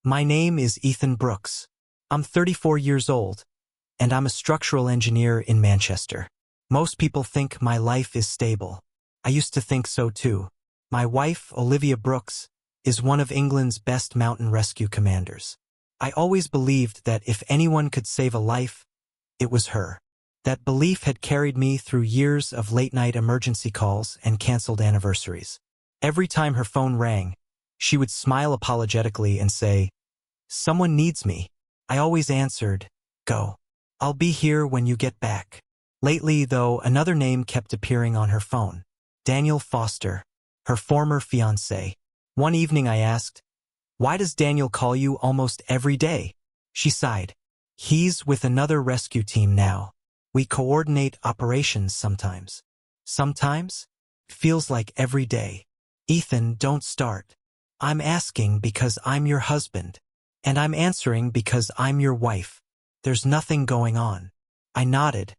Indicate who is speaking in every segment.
Speaker 1: My name is Ethan Brooks. I'm 34 years old, and I'm a structural engineer in Manchester. Most people think my life is stable. I used to think so too. My wife, Olivia Brooks, is one of England's best mountain rescue commanders. I always believed that if anyone could save a life, it was her. That belief had carried me through years of late-night emergency calls and canceled anniversaries. Every time her phone rang, she would smile apologetically and say, "Someone needs me." I always answered, "Go. I'll be here when you get back." Lately, though, another name kept appearing on her phone. Daniel Foster, her former fiancé. One evening I asked, "Why does Daniel call you almost every day?" She sighed. "He's with another rescue team now. We coordinate operations sometimes." Sometimes? Feels like every day. Ethan, don't start. I'm asking because I'm your husband. And I'm answering because I'm your wife. There's nothing going on. I nodded,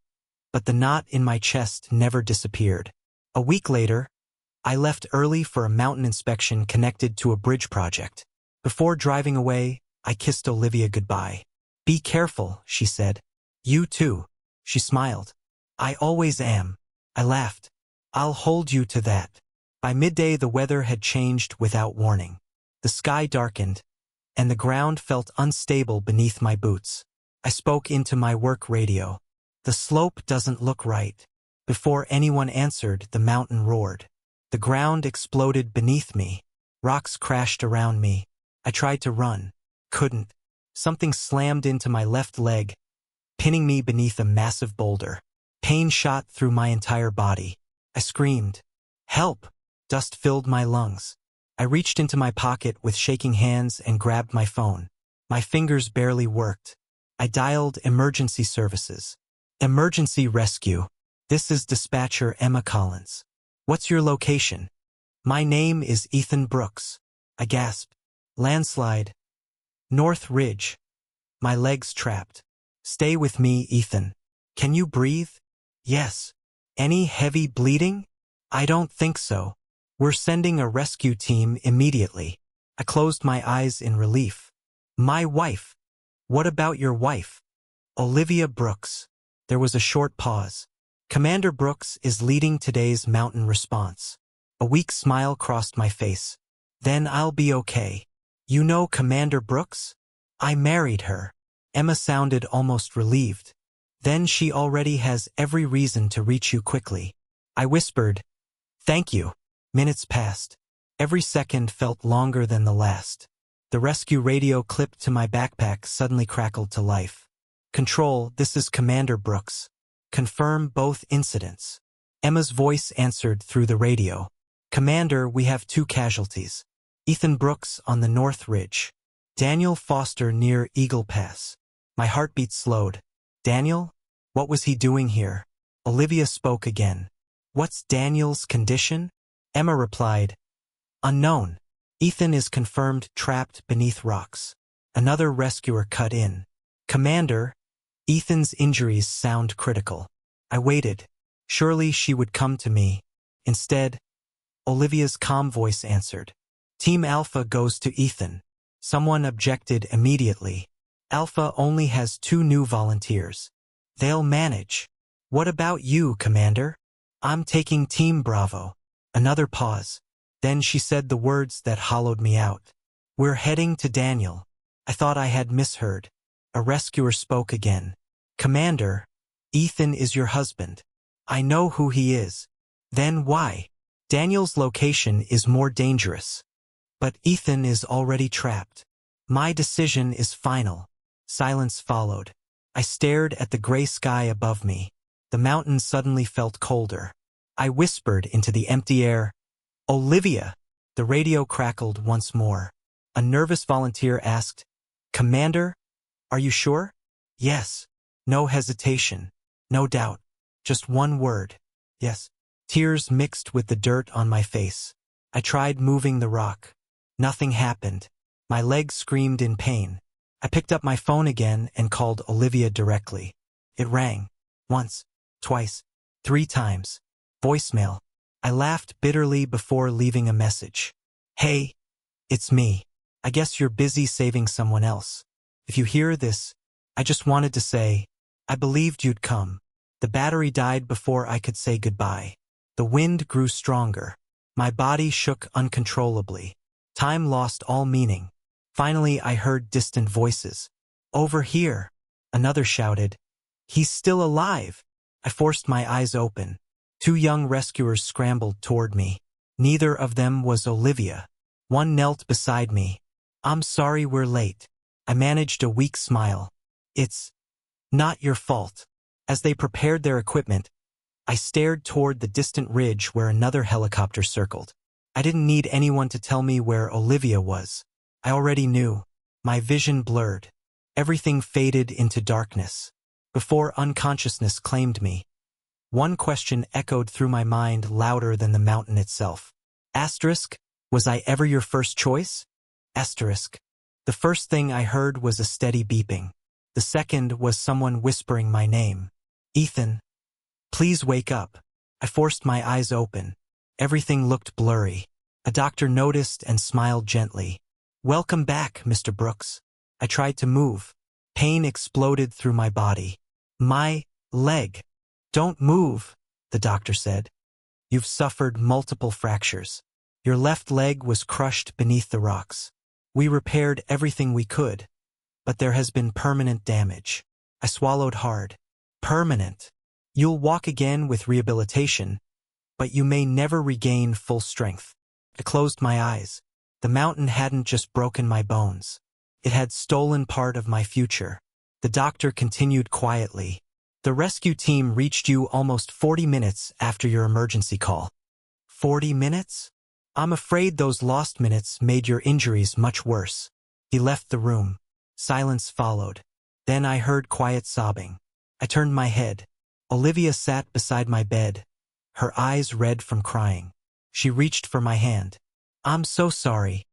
Speaker 1: but the knot in my chest never disappeared. A week later, I left early for a mountain inspection connected to a bridge project. Before driving away, I kissed Olivia goodbye. "Be careful," she said. "You too." She smiled. "I always am." I laughed. "I'll hold you to that." By midday, the weather had changed without warning. The sky darkened, and the ground felt unstable beneath my boots. I spoke into my work radio. "The slope doesn't look right." Before anyone answered, the mountain roared. The ground exploded beneath me. Rocks crashed around me. I tried to run. Couldn't. Something slammed into my left leg, pinning me beneath a massive boulder. Pain shot through my entire body. I screamed, "Help!" Dust filled my lungs. I reached into my pocket with shaking hands and grabbed my phone. My fingers barely worked. I dialed emergency services. "Emergency rescue. This is dispatcher Emma Collins. What's your location?" "My name is Ethan Brooks." I gasped. "Landslide. North Ridge." My legs trapped. "Stay with me, Ethan." "Can you breathe?" "Yes." "Any heavy bleeding?" "I don't think so." "We're sending a rescue team immediately." I closed my eyes in relief. "My wife." "What about your wife?" "Olivia Brooks." There was a short pause. "Commander Brooks is leading today's mountain response." A weak smile crossed my face. "Then I'll be okay." "You know Commander Brooks?" "I married her." Emma sounded almost relieved. "Then she already has every reason to reach you quickly." I whispered, "Thank you." Minutes passed. Every second felt longer than the last. The rescue radio clipped to my backpack suddenly crackled to life. "Control, this is Commander Brooks. Confirm both incidents." Emma's voice answered through the radio. "Commander, we have 2 casualties. Ethan Brooks on the North Ridge. Daniel Foster near Eagle Pass." My heartbeat slowed. "Daniel? What was he doing here?" Olivia spoke again. "What's Daniel's condition?" Emma replied, "Unknown. Ethan is confirmed trapped beneath rocks." Another rescuer cut in. "Commander, Ethan's injuries sound critical." I waited. Surely she would come to me. Instead, Olivia's calm voice answered. "Team Alpha goes to Ethan." Someone objected immediately. "Alpha only has 2 new volunteers. They'll manage." "What about you, Commander?" "I'm taking Team Bravo." Another pause. Then she said the words that hollowed me out. "We're heading to Daniel." I thought I had misheard. A rescuer spoke again. "Commander, Ethan is your husband." "I know who he is." "Then why?" "Daniel's location is more dangerous." "But Ethan is already trapped." "My decision is final." Silence followed. I stared at the gray sky above me. The mountains suddenly felt colder. I whispered into the empty air, "Olivia!" The radio crackled once more. A nervous volunteer asked, "Commander, are you sure?" "Yes." No hesitation. No doubt. Just one word. "Yes." Tears mixed with the dirt on my face. I tried moving the rock. Nothing happened. My legs screamed in pain. I picked up my phone again and called Olivia directly. It rang. Once, twice, 3 times. Voicemail. I laughed bitterly before leaving a message. "Hey, it's me. I guess you're busy saving someone else. If you hear this, I just wanted to say, I believed you'd come. The battery died before I could say goodbye. The wind grew stronger. My body shook uncontrollably. Time lost all meaning. Finally, I heard distant voices. Over here, another shouted. He's still alive. I forced my eyes open. 2 young rescuers scrambled toward me. Neither of them was Olivia. One knelt beside me. I'm sorry we're late. I managed a weak smile. It's not your fault. As they prepared their equipment, I stared toward the distant ridge where another helicopter circled. I didn't need anyone to tell me where Olivia was. I already knew. My vision blurred. Everything faded into darkness. Before unconsciousness claimed me, one question echoed through my mind louder than the mountain itself. Asterisk, was I ever your first choice? Asterisk. The first thing I heard was a steady beeping. The second was someone whispering my name. Ethan. Please wake up. I forced my eyes open. Everything looked blurry. A doctor noticed and smiled gently. Welcome back, Mr. Brooks. I tried to move. Pain exploded through my body. My leg. Don't move, the doctor said. You've suffered multiple fractures. Your left leg was crushed beneath the rocks. We repaired everything we could, but there has been permanent damage. I swallowed hard. Permanent. You'll walk again with rehabilitation, but you may never regain full strength. I closed my eyes. The mountain hadn't just broken my bones. It had stolen part of my future. The doctor continued quietly. The rescue team reached you almost 40 minutes after your emergency call. 40 minutes? I'm afraid those lost minutes made your injuries much worse. He left the room. Silence followed. Then I heard quiet sobbing. I turned my head. Olivia sat beside my bed, her eyes red from crying. She reached for my hand. I'm so sorry.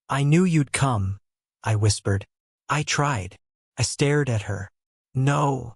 Speaker 1: I knew you'd come, I whispered. I tried. I stared at her. No,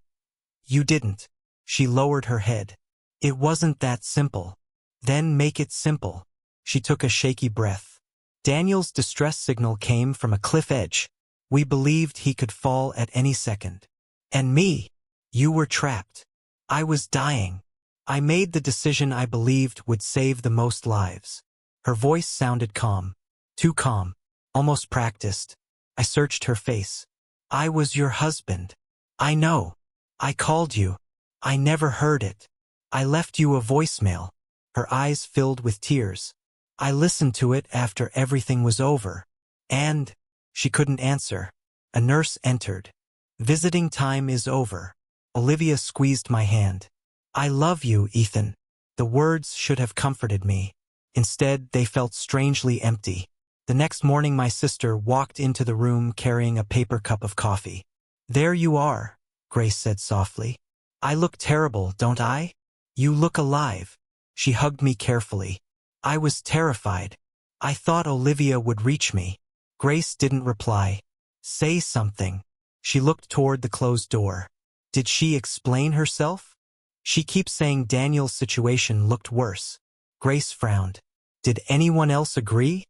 Speaker 1: you didn't. She lowered her head. It wasn't that simple. Then make it simple. She took a shaky breath. Daniel's distress signal came from a cliff edge. We believed he could fall at any second. And me, you were trapped. I was dying. I made the decision I believed would save the most lives. Her voice sounded calm. Too calm. Almost practiced. I searched her face. I was your husband. I know. I called you. I never heard it. I left you a voicemail. Her eyes filled with tears. I listened to it after everything was over. And she couldn't answer. A nurse entered. Visiting time is over. Olivia squeezed my hand. I love you, Ethan. The words should have comforted me. Instead, they felt strangely empty. The next morning, my sister walked into the room carrying a paper cup of coffee. There you are, Grace said softly. I look terrible, don't I? You look alive. She hugged me carefully. I was terrified. I thought Olivia would reach me. Grace didn't reply. Say something. She looked toward the closed door. Did she explain herself? She keeps saying Daniel's situation looked worse. Grace frowned. Did anyone else agree?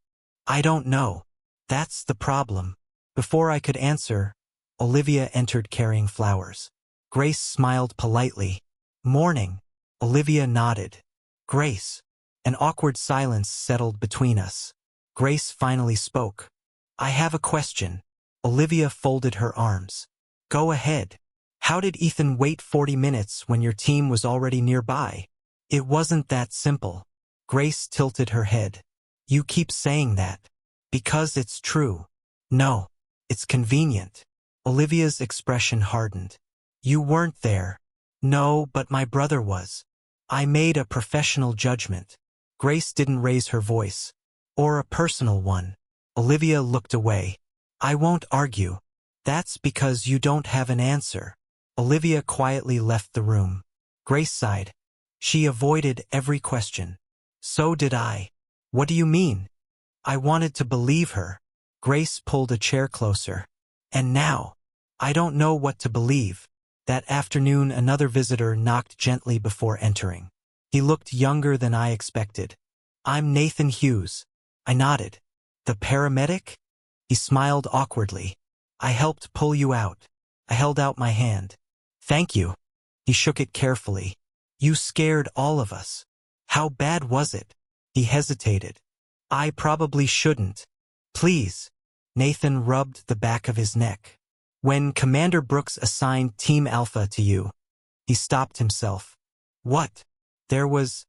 Speaker 1: I don't know. That's the problem. Before I could answer, Olivia entered carrying flowers. Grace smiled politely. Morning. Olivia nodded. Grace. An awkward silence settled between us. Grace finally spoke. I have a question. Olivia folded her arms. Go ahead. How did Ethan wait 40 minutes when your team was already nearby? It wasn't that simple. Grace tilted her head. You keep saying that. Because it's true. No. It's convenient. Olivia's expression hardened. You weren't there. No, but my brother was. I made a professional judgment. Grace didn't raise her voice. Or a personal one. Olivia looked away. I won't argue. That's because you don't have an answer. Olivia quietly left the room. Grace sighed. She avoided every question. So did I. What do you mean? I wanted to believe her. Grace pulled a chair closer. And now, I don't know what to believe. That afternoon, another visitor knocked gently before entering. He looked younger than I expected. I'm Nathan Hughes. I nodded. The paramedic? He smiled awkwardly. I helped pull you out. I held out my hand. Thank you. He shook it carefully. You scared all of us. How bad was it? He hesitated. I probably shouldn't. Please. Nathan rubbed the back of his neck. When Commander Brooks assigned Team Alpha to you, he stopped himself. What? There was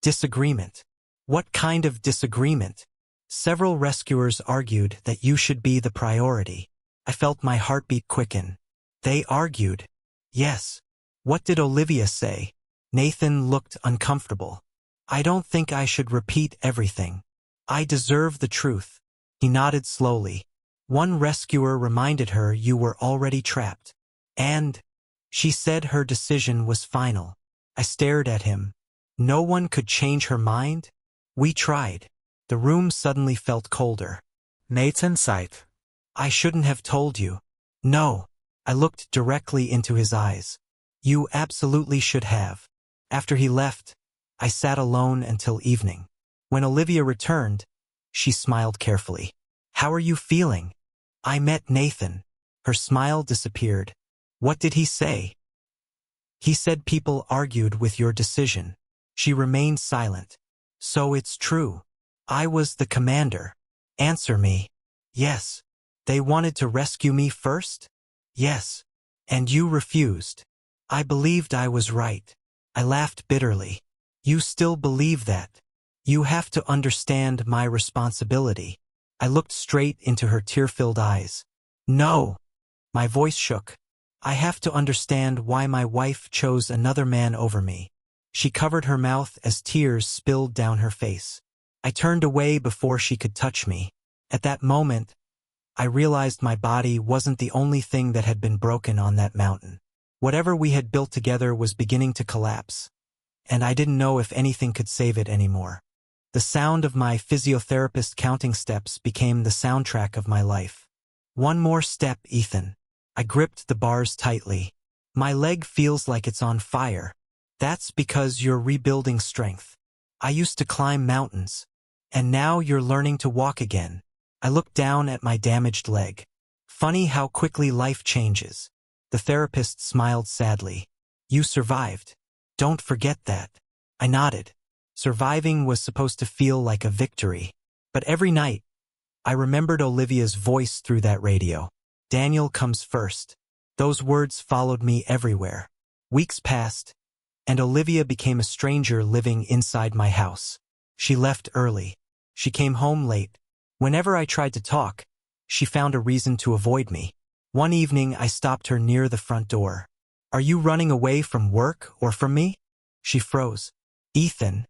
Speaker 1: disagreement. What kind of disagreement? Several rescuers argued that you should be the priority. I felt my heartbeat quicken. They argued. Yes. What did Olivia say? Nathan looked uncomfortable. I don't think I should repeat everything. I deserve the truth. He nodded slowly. One rescuer reminded her you were already trapped. And she said her decision was final. I stared at him. No one could change her mind? We tried. The room suddenly felt colder.
Speaker 2: Nathan sighed.
Speaker 1: I shouldn't have told you. No. I looked directly into his eyes. You absolutely should have. After he left, I sat alone until evening. When Olivia returned, she smiled carefully. How are you feeling? I met Nathan. Her smile disappeared. What did he say? He said people argued with your decision. She remained silent. So it's true. I was the commander. Answer me. Yes. They wanted to rescue me first? Yes. And you refused. I believed I was right. I laughed bitterly. You still believe that? You have to understand my responsibility. I looked straight into her tear-filled eyes. No. My voice shook. I have to understand why my wife chose another man over me. She covered her mouth as tears spilled down her face. I turned away before she could touch me. At that moment, I realized my body wasn't the only thing that had been broken on that mountain. Whatever we had built together was beginning to collapse, and I didn't know if anything could save it anymore. The sound of my physiotherapist counting steps became the soundtrack of my life. One more step, Ethan. I gripped the bars tightly. My leg feels like it's on fire. That's because you're rebuilding strength. I used to climb mountains, and now you're learning to walk again. I looked down at my damaged leg. Funny how quickly life changes. The therapist smiled sadly. You survived. Don't forget that. I nodded. Surviving was supposed to feel like a victory. But every night, I remembered Olivia's voice through that radio. Daniel comes first. Those words followed me everywhere. Weeks passed, and Olivia became a stranger living inside my house. She left early. She came home late. Whenever I tried to talk, she found a reason to avoid me. One evening, I stopped her near the front door. Are you running away from work or from me? She froze. Ethan,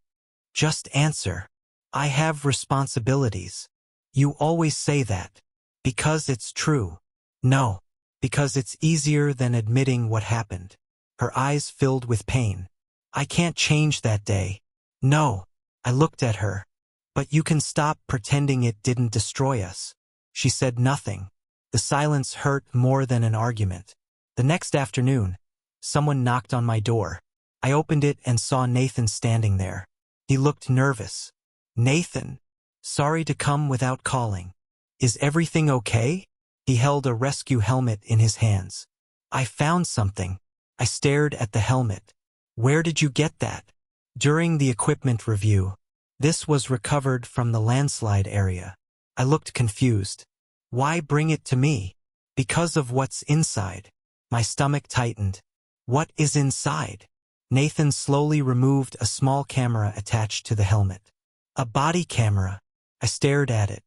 Speaker 1: just answer. I have responsibilities. You always say that. Because it's true. No. Because it's easier than admitting what happened. Her eyes filled with pain. I can't change that day. No. I looked at her. But you can stop pretending it didn't destroy us. She said nothing. The silence hurt more than an argument. The next afternoon, someone knocked on my door. I opened it and saw Nathan standing there. He looked nervous. Nathan, sorry to come without calling. Is everything okay? He held a rescue helmet in his hands. I found something. I stared at the helmet. Where did you get that? During the equipment review. This was recovered from the landslide area. I looked confused. Why bring it to me? Because of what's inside. My stomach tightened. What is inside? Nathan slowly removed a small camera attached to the helmet. A body camera. I stared at it.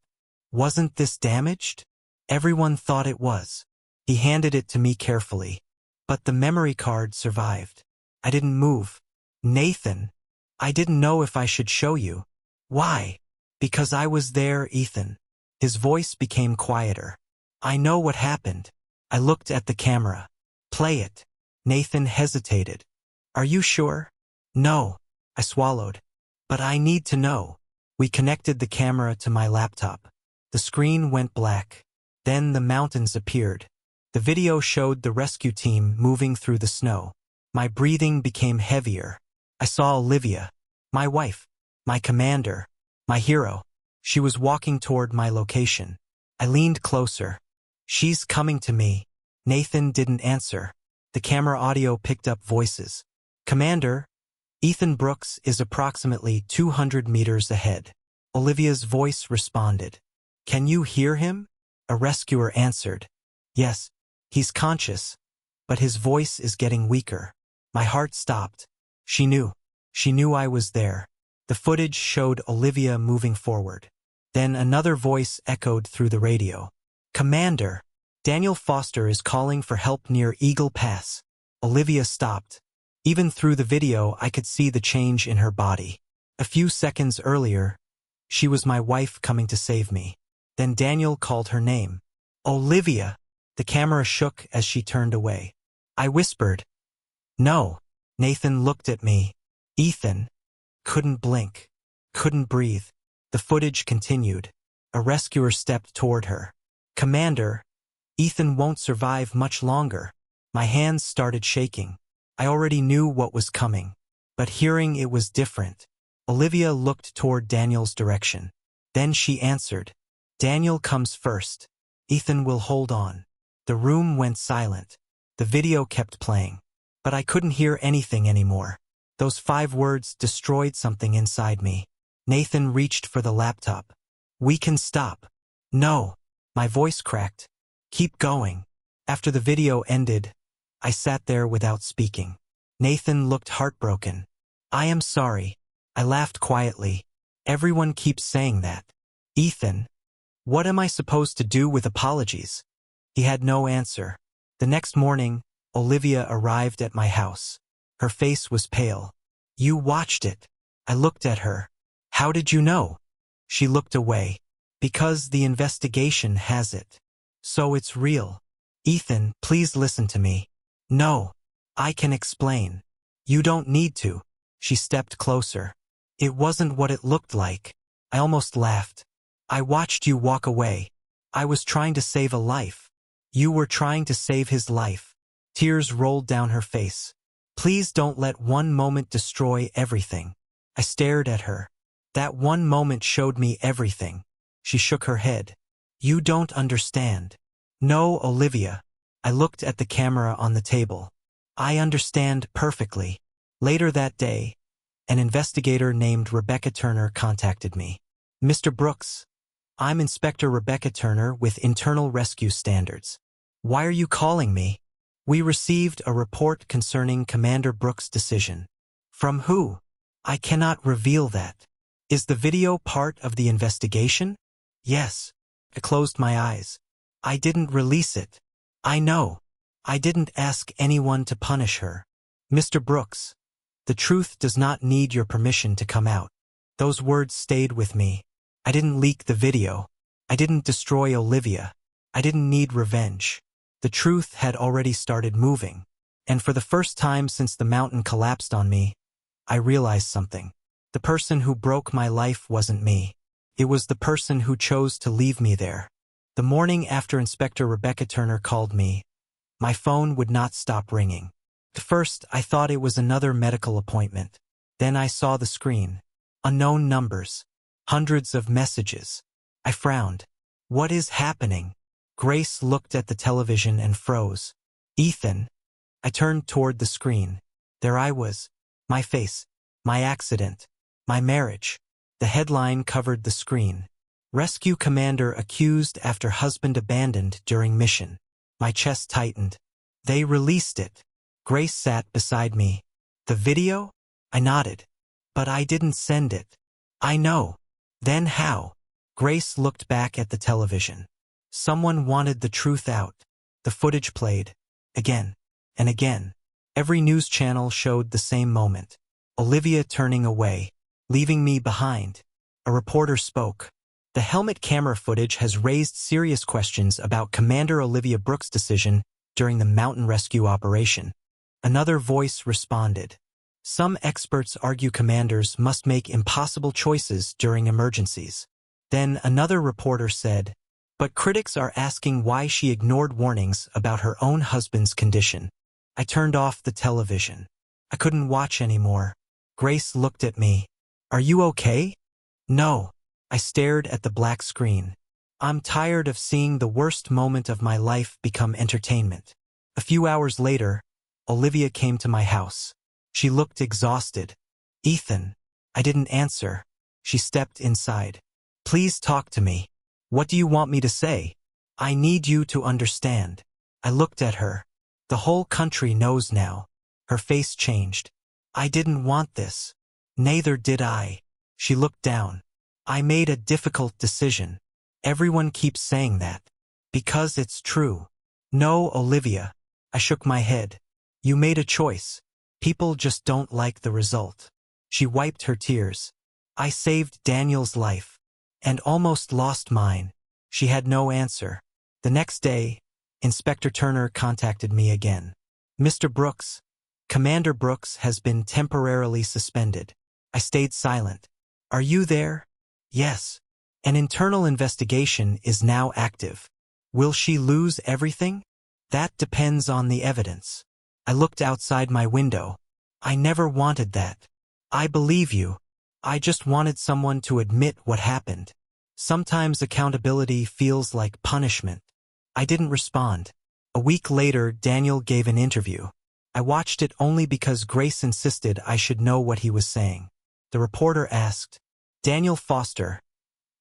Speaker 1: Wasn't this damaged? Everyone thought it was. He handed it to me carefully. But the memory card survived. I didn't move. Nathan, I didn't know if I should show you. Why? Because I was there, Ethan. His voice became quieter. I know what happened. I looked at the camera. Play it. Nathan hesitated. Are you sure? No. I swallowed. But I need to know. We connected the camera to my laptop. The screen went black. Then the mountains appeared. The video showed the rescue team moving through the snow. My breathing became heavier. I saw Olivia, my wife, my commander, my hero. She was walking toward my location. I leaned closer. "She's coming to me." Nathan didn't answer. The camera audio picked up voices. "Commander, Ethan Brooks is approximately 200 meters ahead." Olivia's voice responded. "Can you hear him?" A rescuer answered. "Yes, he's conscious, but his voice is getting weaker." My heart stopped. She knew. She knew I was there. The footage showed Olivia moving forward. Then another voice echoed through the radio. "Commander, Daniel Foster is calling for help near Eagle Pass." Olivia stopped. Even through the video, I could see the change in her body. A few seconds earlier, she was my wife coming to save me. Then Daniel called her name. "Olivia!" The camera shook as she turned away. I whispered, "No." Nathan looked at me. "Ethan." Couldn't blink. Couldn't breathe. The footage continued. A rescuer stepped toward her. "Commander, Ethan won't survive much longer." My hands started shaking. I already knew what was coming, but hearing it was different. Olivia looked toward Daniel's direction. Then she answered, "Daniel comes first. Ethan will hold on." The room went silent. The video kept playing, but I couldn't hear anything anymore. Those 5 words destroyed something inside me. Nathan reached for the laptop. "We can stop." "No." My voice cracked. "Keep going." After the video ended, I sat there without speaking. Nathan looked heartbroken. "I am sorry." I laughed quietly. "Everyone keeps saying that." "Ethan, what am I supposed to do with apologies?" He had no answer. The next morning, Olivia arrived at my house. Her face was pale. "You watched it." I looked at her. "How did you know?" She looked away. "Because the investigation has it. So it's real." "Ethan, please listen to me." "No. I can explain." "You don't need to." She stepped closer. "It wasn't what it looked like." I almost laughed. "I watched you walk away. I was trying to save a life. You were trying to save his life." Tears rolled down her face. "Please don't let one moment destroy everything." I stared at her. "That one moment showed me everything." She shook her head. "You don't understand." "No, Olivia." I looked at the camera on the table. "I understand perfectly." Later that day, an investigator named Rebecca Turner contacted me. "Mr. Brooks, I'm Inspector Rebecca Turner with Internal Rescue Standards. Why are you calling me?" "We received a report concerning Commander Brooks' decision." "From who?" "I cannot reveal that." "Is the video part of the investigation?" "Yes." I closed my eyes. "I didn't release it." "I know. I didn't ask anyone to punish her." "Mr. Brooks, the truth does not need your permission to come out." Those words stayed with me. I didn't leak the video. I didn't destroy Olivia. I didn't need revenge. The truth had already started moving. And for the first time since the mountain collapsed on me, I realized something. The person who broke my life wasn't me. It was the person who chose to leave me there. The morning after Inspector Rebecca Turner called me, my phone would not stop ringing. At first, I thought it was another medical appointment. Then I saw the screen. Unknown numbers. Hundreds of messages. I frowned. "What is happening?" Grace looked at the television and froze. "Ethan." I turned toward the screen. There I was. My face. My accident. My marriage. The headline covered the screen. "Rescue Commander accused after husband abandoned during mission." My chest tightened. "They released it." Grace sat beside me. "The video?" I nodded. "But I didn't send it." "I know." "Then how?" Grace looked back at the television. "Someone wanted the truth out." The footage played. Again. And again. Every news channel showed the same moment. Olivia turning away, leaving me behind. A reporter spoke. "The helmet camera footage has raised serious questions about Commander Olivia Brooks' decision during the mountain rescue operation." Another voice responded. "Some experts argue commanders must make impossible choices during emergencies." Then another reporter said, "But critics are asking why she ignored warnings about her own husband's condition." I turned off the television. I couldn't watch anymore. Grace looked at me. "Are you okay?" "No." I stared at the black screen. I'm tired of seeing the worst moment of my life become entertainment. A few hours later, Olivia came to my house. She looked exhausted. Ethan. I didn't answer. She stepped inside. Please talk to me. What do you want me to say? I need you to understand. I looked at her. The whole country knows now. Her face changed. I didn't want this. Neither did I. She looked down. I made a difficult decision. Everyone keeps saying that. Because it's true. No, Olivia. I shook my head. You made a choice. People just don't like the result. She wiped her tears. I saved Daniel's life. And almost lost mine. She had no answer. The next day, Inspector Turner contacted me again. Mr. Brooks, Commander Brooks has been temporarily suspended. I stayed silent. Are you there? Yes. An internal investigation is now active. Will she lose everything? That depends on the evidence. I looked outside my window. I never wanted that. I believe you. I just wanted someone to admit what happened. Sometimes accountability feels like punishment. I didn't respond. A week later, Daniel gave an interview. I watched it only because Grace insisted I should know what he was saying. The reporter asked, Daniel Foster,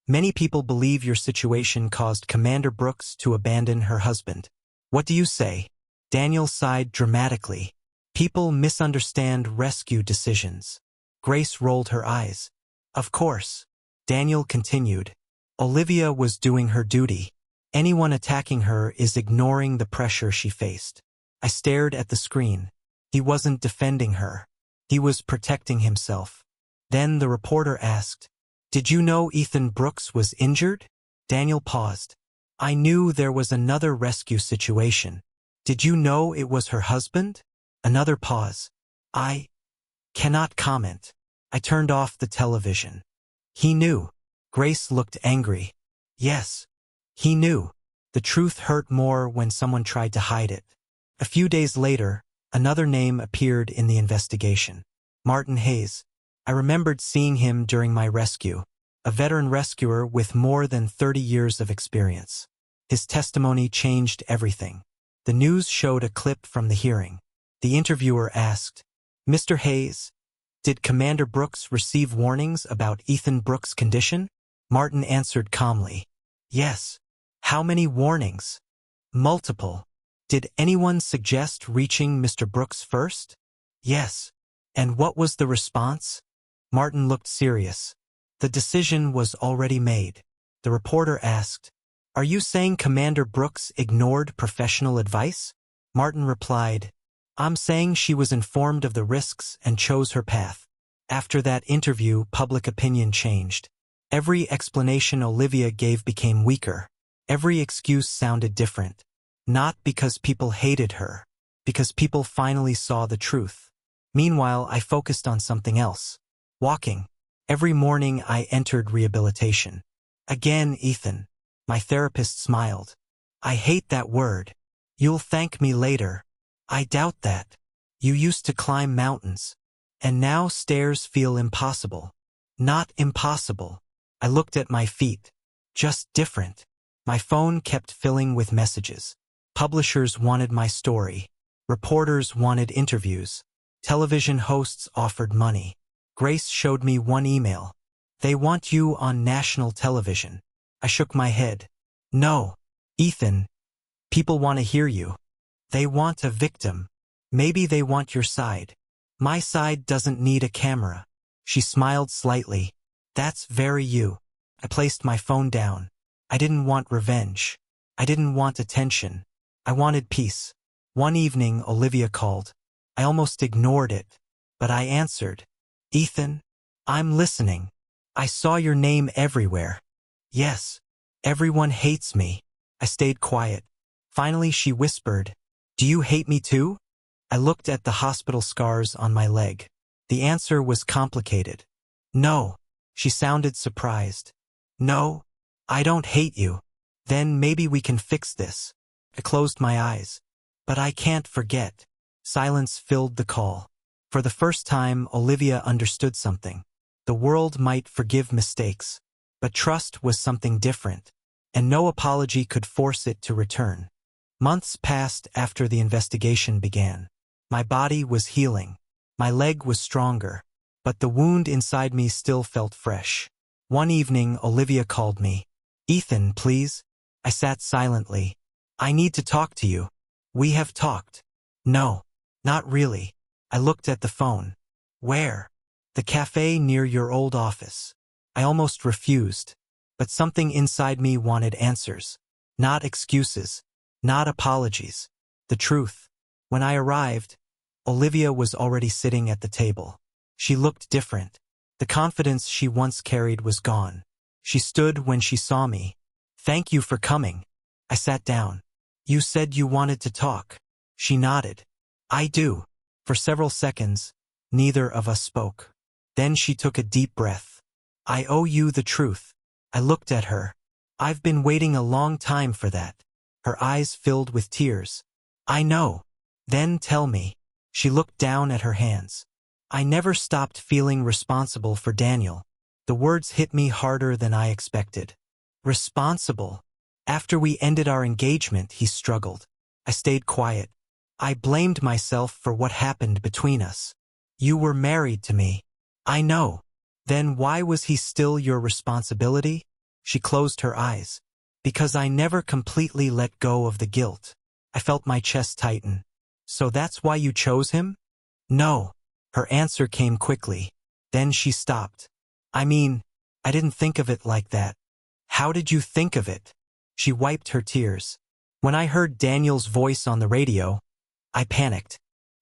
Speaker 1: many people believe your situation caused Commander Brooks to abandon her husband. What do you say? Daniel sighed dramatically. People misunderstand rescue decisions. Grace rolled her eyes. Of course. Daniel continued. Olivia was doing her duty. Anyone attacking her is ignoring the pressure she faced. I stared at the screen. He wasn't defending her. He was protecting himself. Then the reporter asked, Did you know Ethan Brooks was injured? Daniel paused. I knew there was another rescue situation. Did you know it was her husband? Another pause. I cannot comment. I turned off the television. He knew. Grace looked angry. Yes. He knew. The truth hurt more when someone tried to hide it. A few days later, another name appeared in the investigation. Martin Hayes. I remembered seeing him during my rescue. A veteran rescuer with more than 30 years of experience. His testimony changed everything. The news showed a clip from the hearing. The interviewer asked, Mr. Hayes, did Commander Brooks receive warnings about Ethan Brooks' condition? Martin answered calmly. Yes. How many warnings? Multiple. Did anyone suggest reaching Mr. Brooks first? Yes. And what was the response? Martin looked serious. The decision was already made. The reporter asked, Are you saying Commander Brooks ignored professional advice? Martin replied, I'm saying she was informed of the risks and chose her path. After that interview, public opinion changed. Every explanation Olivia gave became weaker. Every excuse sounded different. Not because people hated her, because people finally saw the truth. Meanwhile, I focused on something else. Walking. Every morning I entered rehabilitation. Again, Ethan. My therapist smiled. I hate that word. You'll thank me later. I doubt that. You used to climb mountains. And now stairs feel impossible. Not impossible. I looked at my feet. Just different. My phone kept filling with messages. Publishers wanted my story. Reporters wanted interviews. Television hosts offered money. Grace showed me one email. They want you on national television. I shook my head. No. Ethan. People want to hear you. They want a victim. Maybe they want your side. My side doesn't need a camera. She smiled slightly. That's very you. I placed my phone down. I didn't want revenge. I didn't want attention. I wanted peace. One evening, Olivia called. I almost ignored it, but I answered. Ethan, I'm listening. I saw your name everywhere. Yes. Everyone hates me. I stayed quiet. Finally, she whispered, Do you hate me too? I looked at the hospital scars on my leg. The answer was complicated. No. She sounded surprised. No, I don't hate you. Then maybe we can fix this. I closed my eyes. But I can't forget. Silence filled the call. For the first time, Olivia understood something. The world might forgive mistakes, But trust was something different, and no apology could force it to return. Months passed after the investigation began. My body was healing. My leg was stronger, but the wound inside me still felt fresh. One evening, Olivia called me. "Ethan, please." I sat silently. "I need to talk to you." "We have talked." "No, not really." I looked at the phone. "Where?" "The cafe near your old office." I almost refused, but something inside me wanted answers. Not excuses, not apologies. The truth. When I arrived, Olivia was already sitting at the table. She looked different. The confidence she once carried was gone. She stood when she saw me. "Thank you for coming." I sat down. "You said you wanted to talk." She nodded. "I do." For several seconds, neither of us spoke. Then she took a deep breath. "I owe you the truth." I looked at her. "I've been waiting a long time for that." Her eyes filled with tears. "I know." "Then tell me." She looked down at her hands. "I never stopped feeling responsible for Daniel." The words hit me harder than I expected. Responsible. After we ended our engagement, he struggled. I stayed quiet. "I blamed myself for what happened between us." "You were married to me." "I know." "Then why was he still your responsibility?" She closed her eyes. "Because I never completely let go of the guilt." I felt my chest tighten. "So that's why you chose him?" "No." Her answer came quickly. Then she stopped. "I mean, I didn't think of it like that." "How did you think of it?" She wiped her tears. "When I heard Daniel's voice on the radio, I panicked."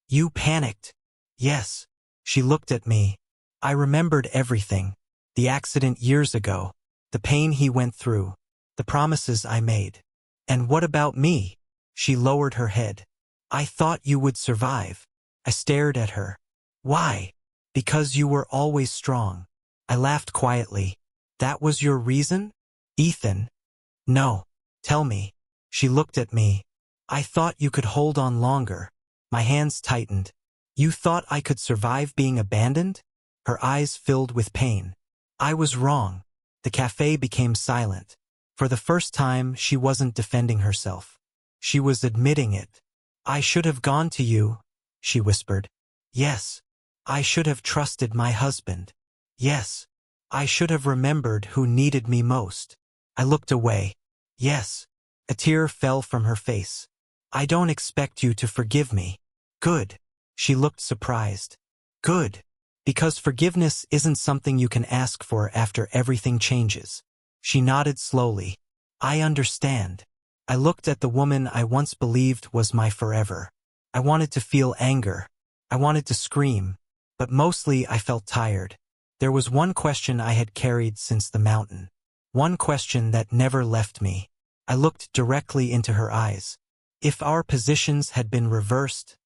Speaker 1: "You panicked?" "Yes." She looked at me. I remembered everything. The accident years ago. The pain he went through. The promises I made. "And what about me?" She lowered her head. "I thought you would survive." I stared at her. "Why?" "Because you were always strong." I laughed quietly. "That was your reason?" "Ethan." "No. Tell me." She looked at me. "I thought you could hold on longer." My hands tightened. "You thought I could survive being abandoned?" Her eyes filled with pain. I was wrong. The cafe became silent. For the first time, she wasn't defending herself. She was admitting it. "I should have gone to you," she whispered. "Yes." "I should have trusted my husband." "Yes." "I should have remembered who needed me most." I looked away. "Yes." A tear fell from her face. "I don't expect you to forgive me." "Good." She looked surprised. "Good. Because forgiveness isn't something you can ask for after everything changes." She nodded slowly. "I understand." I looked at the woman I once believed was my forever. I wanted to feel anger. I wanted to scream. But mostly I felt tired. There was one question I had carried since the mountain. One question that never left me. I looked directly into her eyes. "If our positions had been reversed,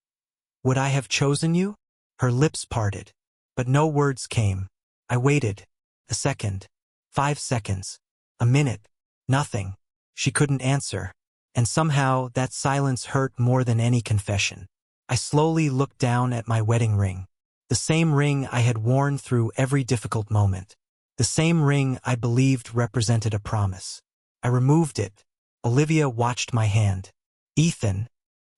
Speaker 1: would I have chosen you?" Her lips parted. But no words came. I waited. A second. 5 seconds. A minute. Nothing. She couldn't answer. And somehow that silence hurt more than any confession. I slowly looked down at my wedding ring. The same ring I had worn through every difficult moment. The same ring I believed represented a promise. I removed it. Olivia watched my hand. "Ethan."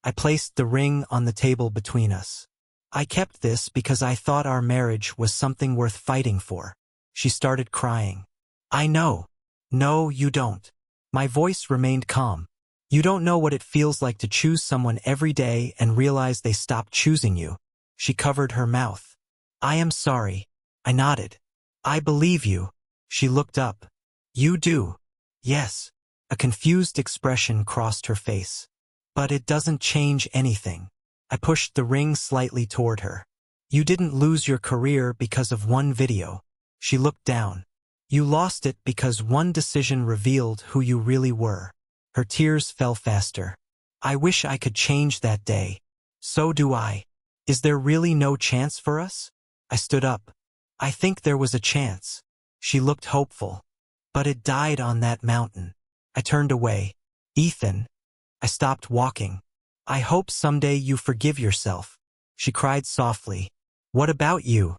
Speaker 1: I placed the ring on the table between us. "I kept this because I thought our marriage was something worth fighting for." She started crying. "I know." "No, you don't." My voice remained calm. "You don't know what it feels like to choose someone every day and realize they stopped choosing you." She covered her mouth. "I am sorry." I nodded. "I believe you." She looked up. "You do?" "Yes." A confused expression crossed her face. "But it doesn't change anything." I pushed the ring slightly toward her. "You didn't lose your career because of one video." She looked down. "You lost it because one decision revealed who you really were." Her tears fell faster. "I wish I could change that day." "So do I." "Is there really no chance for us?" I stood up. "I think there was a chance." She looked hopeful. "But it died on that mountain." I turned away. "Ethan." I stopped walking. "I hope someday you forgive yourself." She cried softly. "What about you?"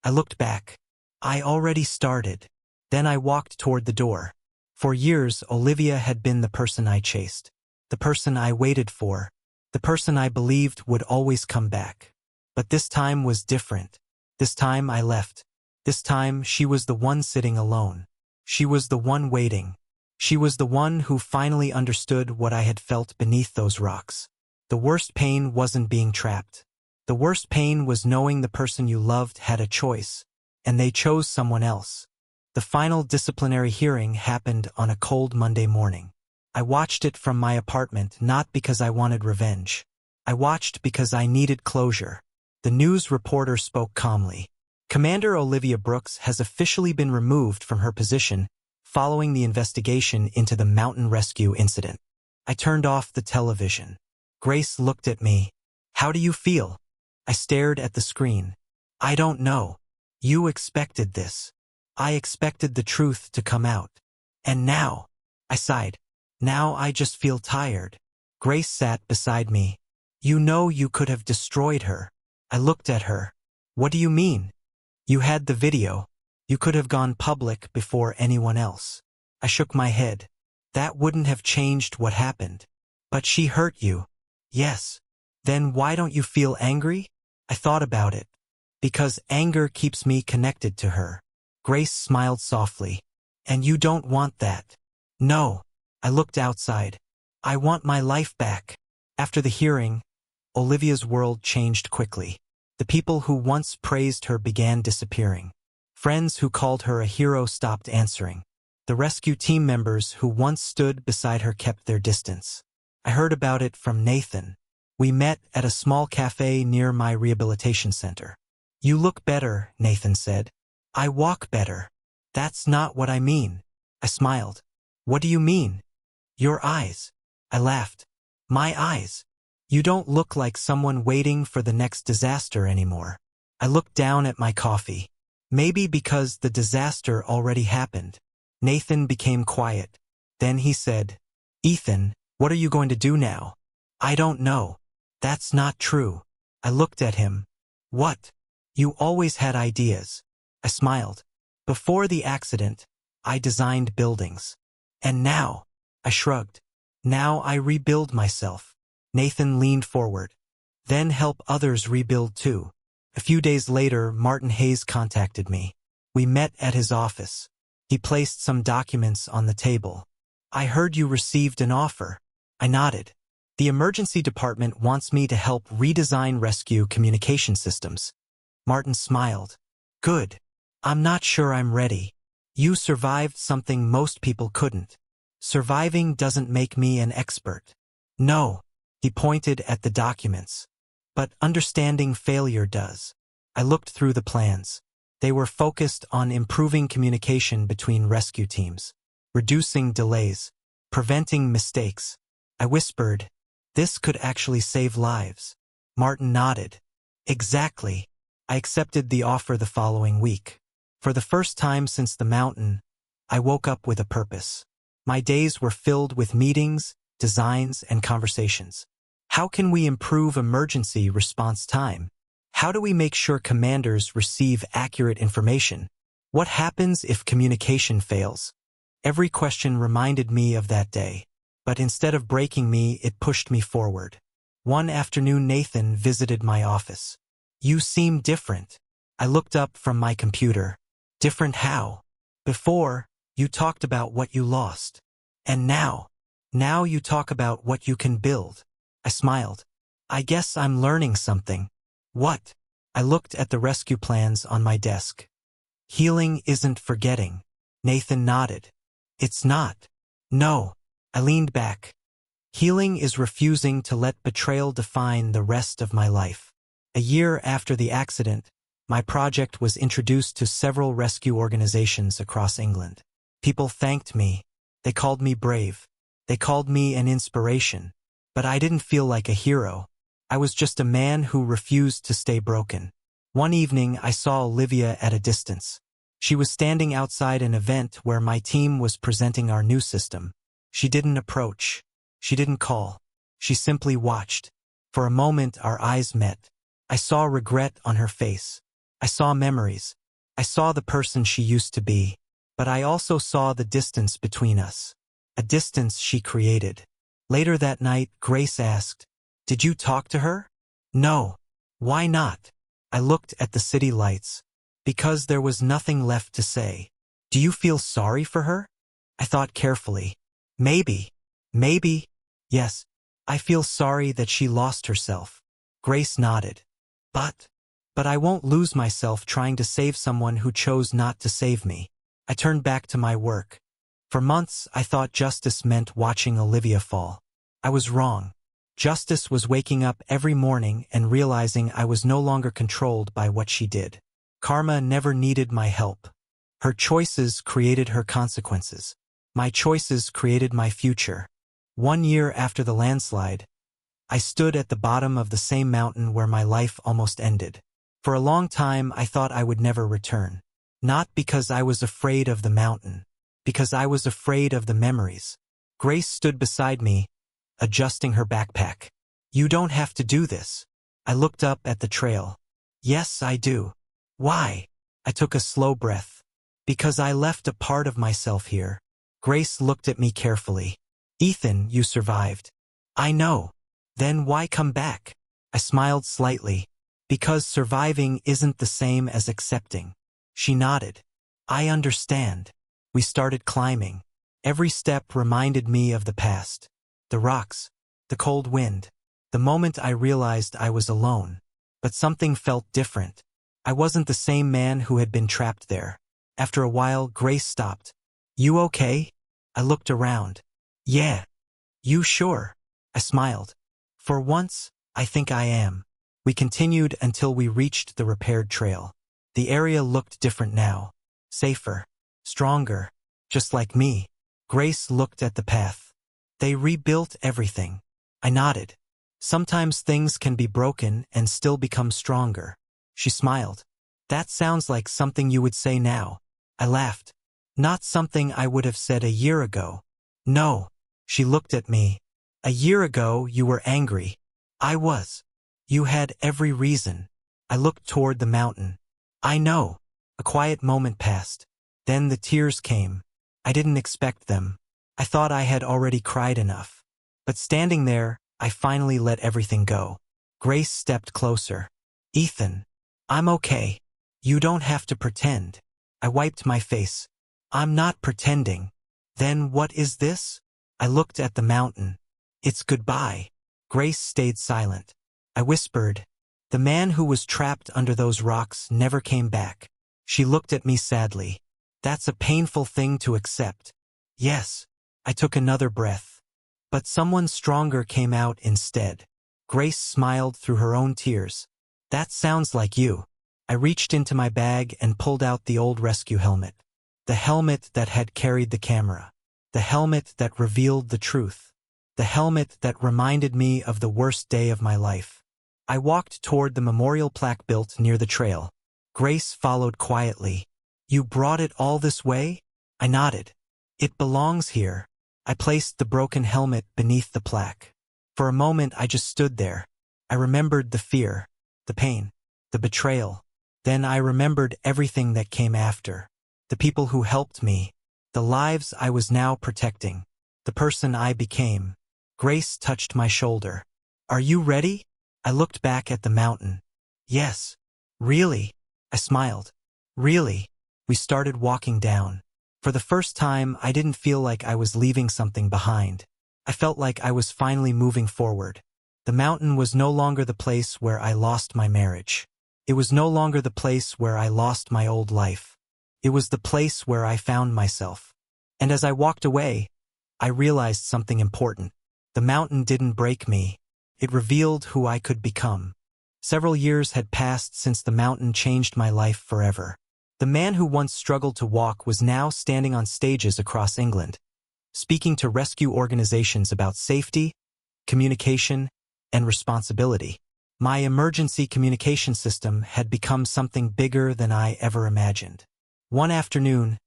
Speaker 1: I looked back. "I already started." Then I walked toward the door. For years, Olivia had been the person I chased, the person I waited for, the person I believed would always come back. But this time was different. This time I left. This time she was the one sitting alone. She was the one waiting. She was the one who finally understood what I had felt beneath those rocks. The worst pain wasn't being trapped. The worst pain was knowing the person you loved had a choice, and they chose someone else. The final disciplinary hearing happened on a cold Monday morning. I watched it from my apartment not because I wanted revenge. I watched because I needed closure. The news reporter spoke calmly. Commander Olivia Brooks has officially been removed from her position following the investigation into the mountain rescue incident. I turned off the television. Grace looked at me. "How do you feel?" I stared at the screen. "I don't know. You expected this. I expected the truth to come out. And now," I sighed, "now I just feel tired." Grace sat beside me. "You know you could have destroyed her." I looked at her. "What do you mean?" "You had the video. You could have gone public before anyone else." I shook my head. "That wouldn't have changed what happened." "But she hurt you." "Yes." "Then why don't you feel angry?" I thought about it. "Because anger keeps me connected to her." Grace smiled softly. "And you don't want that." "No." I looked outside. "I want my life back." After the hearing, Olivia's world changed quickly. The people who once praised her began disappearing. Friends who called her a hero stopped answering. The rescue team members who once stood beside her kept their distance. I heard about it from Nathan. We met at a small cafe near my rehabilitation center. "You look better," Nathan said. "I walk better." "That's not what I mean." I smiled. "What do you mean?" "Your eyes." I laughed. "My eyes? You don't look like someone waiting for the next disaster anymore." I looked down at my coffee. Maybe because the disaster already happened. Nathan became quiet. Then he said, "Ethan, what are you going to do now?" "I don't know." "That's not true." I looked at him. "What?" "You always had ideas." I smiled. "Before the accident, I designed buildings. And now," I shrugged, "now I rebuild myself." Nathan leaned forward. "Then help others rebuild too." A few days later, Martin Hayes contacted me. We met at his office. He placed some documents on the table. "I heard you received an offer." I nodded. "The emergency department wants me to help redesign rescue communication systems." Martin smiled. "Good. I'm not sure I'm ready. You survived something most people couldn't. Surviving doesn't make me an expert." "No." He pointed at the documents. "But understanding failure does." I looked through the plans. They were focused on improving communication between rescue teams, reducing delays, preventing mistakes. I whispered, "This could actually save lives." Martin nodded. "Exactly." I accepted the offer the following week. For the first time since the mountain, I woke up with a purpose. My days were filled with meetings, designs, and conversations. How can we improve emergency response time? How do we make sure commanders receive accurate information? What happens if communication fails? Every question reminded me of that day. But instead of breaking me, it pushed me forward. One afternoon, Nathan visited my office. "You seem different." I looked up from my computer. "Different how?" "Before, you talked about what you lost. And now you talk about what you can build." I smiled. "I guess I'm learning something." "What?" I looked at the rescue plans on my desk. "Healing isn't forgetting." Nathan nodded. "It's not." "No." I leaned back. "Healing is refusing to let betrayal define the rest of my life." A year after the accident, my project was introduced to several rescue organizations across England. People thanked me. They called me brave. They called me an inspiration. But I didn't feel like a hero. I was just a man who refused to stay broken. One evening, I saw Olivia at a distance. She was standing outside an event where my team was presenting our new system. She didn't approach. She didn't call. She simply watched. For a moment, our eyes met. I saw regret on her face. I saw memories. I saw the person she used to be. but I also saw the distance between us. A distance she created. Later that night, Grace asked, "Did you talk to her?" "No." "Why not?" I looked at the city lights. "Because there was nothing left to say." "Do you feel sorry for her?" I thought carefully. Maybe. Maybe. Yes. I feel sorry that she lost herself. Grace nodded. But I won't lose myself trying to save someone who chose not to save me. I turned back to my work. For months, I thought justice meant watching Olivia fall. I was wrong. Justice was waking up every morning and realizing I was no longer controlled by what she did. Karma never needed my help. Her choices created her consequences. My choices created my future. 1 year after the landslide, I stood at the bottom of the same mountain where my life almost ended. For a long time, I thought I would never return. Not because I was afraid of the mountain, because I was afraid of the memories. Grace stood beside me, adjusting her backpack. "You don't have to do this." I looked up at the trail. "Yes, I do." "Why?" I took a slow breath. "Because I left a part of myself here." Grace looked at me carefully. "Ethan, you survived." "I know." "Then why come back?" I smiled slightly. "Because surviving isn't the same as accepting." She nodded. "I understand." We started climbing. Every step reminded me of the past. The rocks, the cold wind. The moment I realized I was alone. But something felt different. I wasn't the same man who had been trapped there. After a while, Grace stopped. "You okay?" I looked around. "Yeah." "You sure?" I smiled. "For once, I think I am." We continued until we reached the repaired trail. The area looked different now. Safer. Stronger. Just like me. Grace looked at the path. "They rebuilt everything." I nodded. "Sometimes things can be broken and still become stronger." She smiled. "That sounds like something you would say now." I laughed. "Not something I would have said a year ago." "No." She looked at me. "A year ago, you were angry." "I was." "You had every reason." I looked toward the mountain. "I know." A quiet moment passed. Then the tears came. I didn't expect them. I thought I had already cried enough. But standing there, I finally let everything go. Grace stepped closer. "Ethan." "I'm okay." "You don't have to pretend." I wiped my face. "I'm not pretending." "Then what is this?" I looked at the mountain. "It's goodbye." Grace stayed silent. I whispered, "The man who was trapped under those rocks never came back." She looked at me sadly. "That's a painful thing to accept." "Yes." I took another breath. "But someone stronger came out instead." Grace smiled through her own tears. "That sounds like you." I reached into my bag and pulled out the old rescue helmet. The helmet that had carried the camera. The helmet that revealed the truth. The helmet that reminded me of the worst day of my life. I walked toward the memorial plaque built near the trail. Grace followed quietly. "You brought it all this way?" I nodded. "It belongs here." I placed the broken helmet beneath the plaque. For a moment I just stood there. I remembered the fear, the pain, the betrayal. Then I remembered everything that came after. The people who helped me. The lives I was now protecting. The person I became. Grace touched my shoulder. "Are you ready?" I looked back at the mountain. "Yes." "Really?" I smiled. "Really?" We started walking down. For the first time, I didn't feel like I was leaving something behind. I felt like I was finally moving forward. The mountain was no longer the place where I lost my marriage. It was no longer the place where I lost my old life. It was the place where I found myself. And as I walked away, I realized something important. The mountain didn't break me. It revealed who I could become. Several years had passed since the mountain changed my life forever. The man who once struggled to walk was now standing on stages across England, speaking to rescue organizations about safety, communication, and responsibility. My emergency communication system had become something bigger than I ever imagined. One afternoon,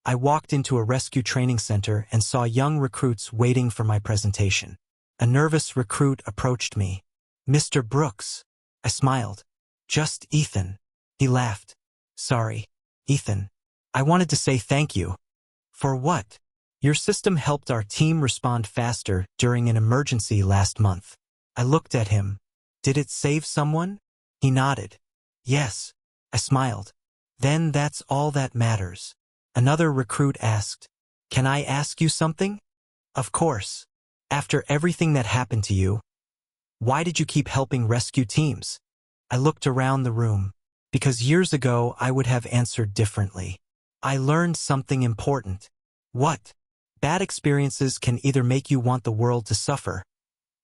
Speaker 1: I walked into a rescue training center and saw young recruits waiting for my presentation. A nervous recruit approached me. "Mr. Brooks." I smiled. "Just Ethan." He laughed. "Sorry, Ethan." I wanted to say thank you. For what? Your system helped our team respond faster during an emergency last month. I looked at him. Did it save someone? He nodded. Yes. I smiled. Then that's all that matters. Another recruit asked, Can I ask you something? Of course. After everything that happened to you, why did you keep helping rescue teams? I looked around the room. Because years ago I would have answered differently. I learned something important. What? Bad experiences can either make you want the world to suffer,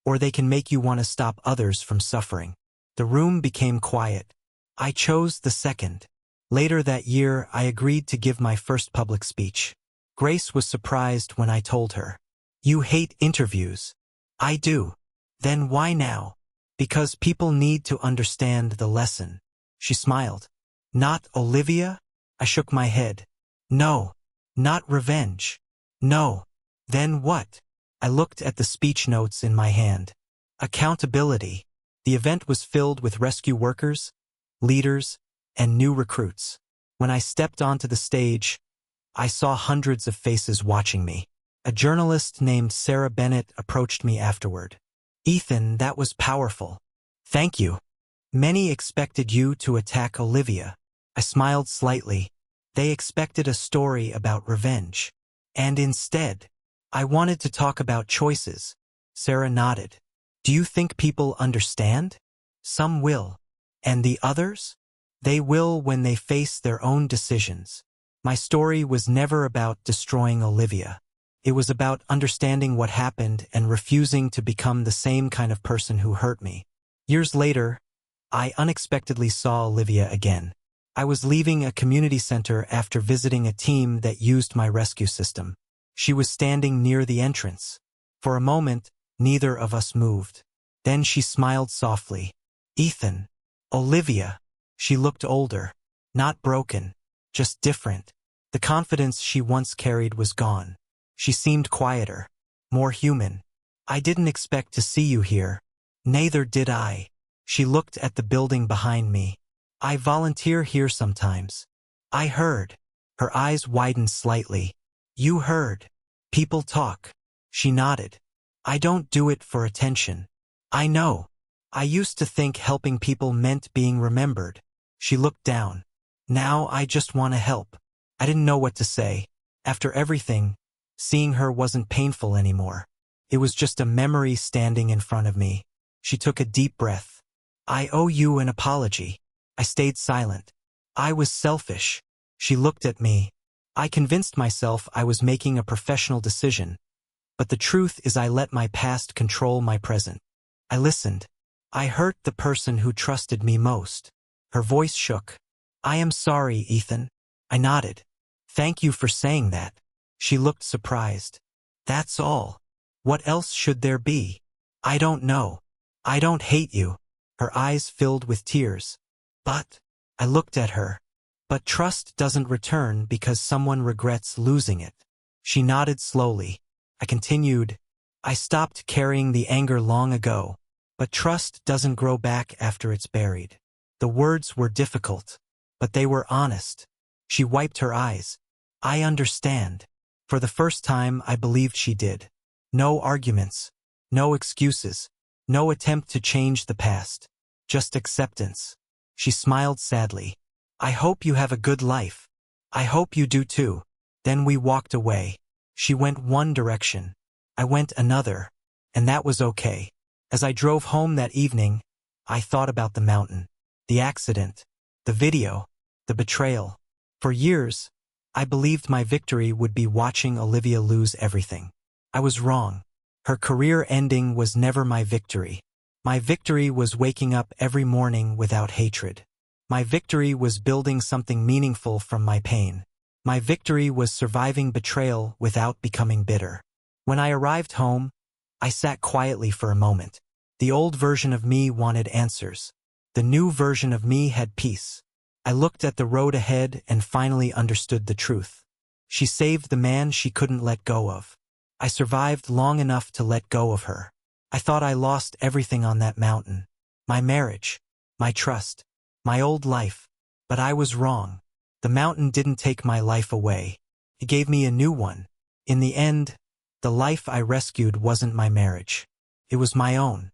Speaker 1: or they can make you want to stop others from suffering. The room became quiet. I chose the second. Later that year, I agreed to give my first public speech. Grace was surprised when I told her. You hate interviews. I do. Then why now? Because people need to understand the lesson. She smiled. Not Olivia? I shook my head. No. Not revenge. No. Then what? I looked at the speech notes in my hand. Accountability. The event was filled with rescue workers, leaders, and new recruits. When I stepped onto the stage, I saw hundreds of faces watching me. A journalist named Sarah Bennett approached me afterward. Ethan, that was powerful. Thank you. Many expected you to attack Olivia. I smiled slightly. They expected a story about revenge. And instead, I wanted to talk about choices. Sarah nodded. Do you think people understand? Some will. And the others? They will when they face their own decisions. My story was never about destroying Olivia. It was about understanding what happened and refusing to become the same kind of person who hurt me. Years later, I unexpectedly saw Olivia again. I was leaving a community center after visiting a team that used my rescue system. She was standing near the entrance. For a moment, neither of us moved. Then she smiled softly. Ethan. Olivia. She looked older. Not broken. Just different. The confidence she once carried was gone. She seemed quieter. More human. I didn't expect to see you here. Neither did I. She looked at the building behind me. I volunteer here sometimes. I heard. Her eyes widened slightly. You heard. People talk. She nodded. I don't do it for attention. I know. I used to think helping people meant being remembered. She looked down. Now I just want to help. I didn't know what to say. After everything, seeing her wasn't painful anymore. It was just a memory standing in front of me. She took a deep breath. I owe you an apology. I stayed silent. I was selfish. She looked at me. I convinced myself I was making a professional decision. But the truth is I let my past control my present. I listened. I hurt the person who trusted me most. Her voice shook. I am sorry, Ethan. I nodded. Thank you for saying that. She looked surprised. That's all. What else should there be? I don't know. I don't hate you. Her eyes filled with tears. But, I looked at her. But trust doesn't return because someone regrets losing it. She nodded slowly. I continued. I stopped carrying the anger long ago. But trust doesn't grow back after it's buried. The words were difficult. But they were honest. She wiped her eyes. I understand. For the first time, I believed she did. No arguments. No excuses. No attempt to change the past. Just acceptance. She smiled sadly. I hope you have a good life. I hope you do too. Then we walked away. She went one direction. I went another. And that was okay. As I drove home that evening, I thought about the mountain. The accident. The video. The betrayal. For years, I believed my victory would be watching Olivia lose everything. I was wrong. Her career ending was never my victory. My victory was waking up every morning without hatred. My victory was building something meaningful from my pain. My victory was surviving betrayal without becoming bitter. When I arrived home, I sat quietly for a moment. The old version of me wanted answers. The new version of me had peace. I looked at the road ahead and finally understood the truth. She saved the man she couldn't let go of. I survived long enough to let go of her. I thought I lost everything on that mountain. My marriage, my trust, my old life. But I was wrong. The mountain didn't take my life away. It gave me a new one. In the end, the life I rescued wasn't my marriage. It was my own.